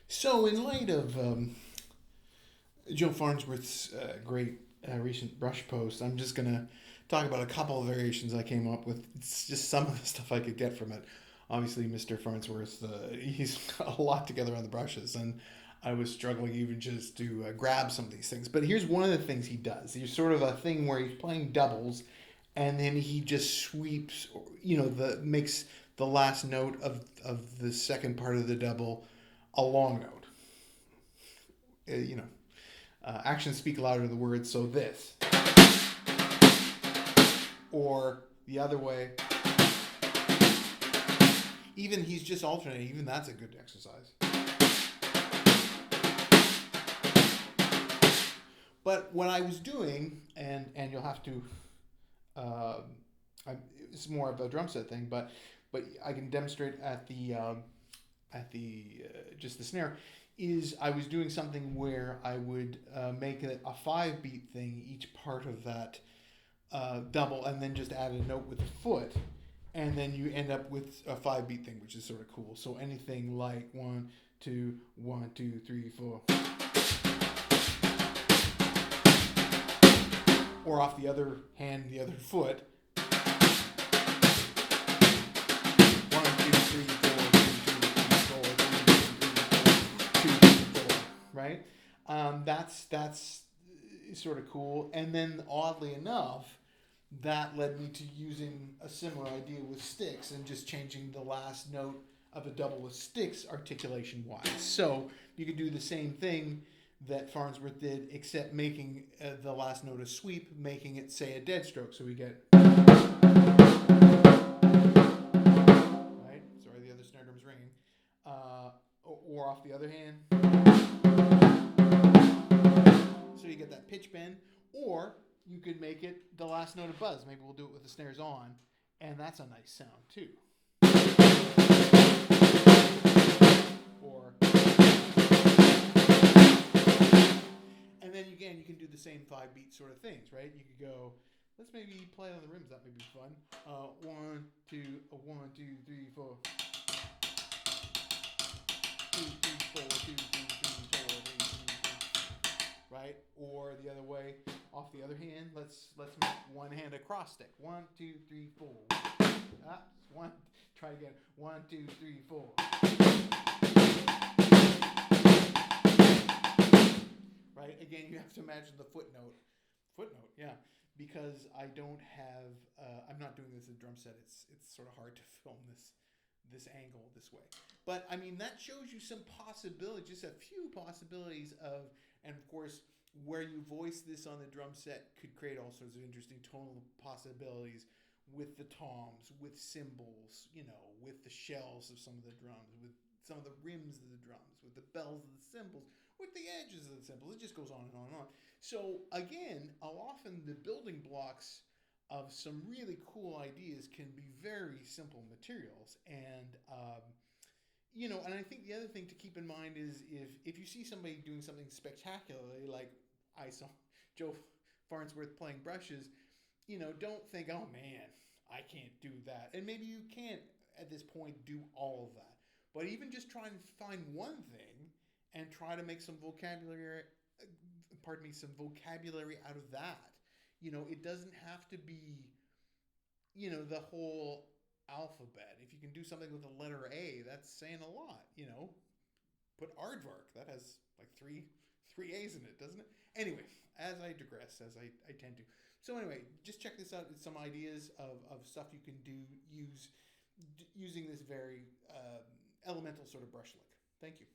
So, in light of Joe Farnsworth's great recent brush post, I'm just going to talk about a couple of variations I came up with. It's just some of the stuff I could get from it. Obviously, Mr. Farnsworth, he's got a lot together on the brushes, and I was struggling even just to grab some of these things. But here's one of the things he does. He's sort of a thing where he's playing doubles, and then he just sweeps, makes the last note of the second part of the double a long note. You know, actions speak louder than the words. So this, or the other way. Even he's just alternating. Even that's a good exercise. But what I was doing, and you'll have to, uh, it's more of a drum set thing, but I can demonstrate at the just the snare. Is I was doing something where I would make it a 5 beat thing each part of that double, and then just add a note with the foot, and then you end up with a 5 beat thing, which is sort of cool. So anything like 1 2 1 2 3 4, or off the other hand, the other foot, 1 2 3 4 right? That's sort of cool. And then oddly enough, that led me to using a similar idea with sticks and just changing the last note of a double with sticks articulation wise. So you could do the same thing that Farnsworth did, except making the last note a sweep, making it say a dead stroke. So we get right. Sorry, the other snare drum's ringing. Or off the other hand, so you get that pitch bend. Or you could make it the last note of buzz. Maybe we'll do it with the snares on, and that's a nice sound too. Or and then again, you can do the same 5 beat sort of things, right? You could go. Let's maybe play on the rims. That may be fun. 1 2 1 2 3 4. 2 3 4 2 3 3 4 3 3, right? Or the other way. Off the other hand, let's make one hand a cross stick. 1 2 3 4. One. Try again. 1 2 3 4. Right. Again, you have to imagine the footnote. Footnote, yeah. Because I don't have. I'm not doing this as a drum set. It's sort of hard to film this angle this way. But I mean, that shows you some possibilities, just a few possibilities of, and of course, where you voice this on the drum set could create all sorts of interesting tonal possibilities with the toms, with cymbals, with the shells of some of the drums, with some of the rims of the drums, with the bells of the cymbals, with the edges of the cymbals. It just goes on and on and on. So again, often the building blocks of some really cool ideas can be very simple materials, and I think the other thing to keep in mind is if you see somebody doing something spectacularly, like I saw Joe Farnsworth playing brushes, don't think, oh man, I can't do that. And maybe you can't at this point do all of that. But even just try and find one thing and try to make some some vocabulary out of that. It doesn't have to be, the whole alphabet. If you can do something with the letter A, that's saying a lot. Put aardvark. That has like three A's in it, doesn't it? Anyway, as I digress, as I tend to. So anyway, just check this out. It's some ideas of stuff you can do using this very elemental sort of brush lick. Thank you.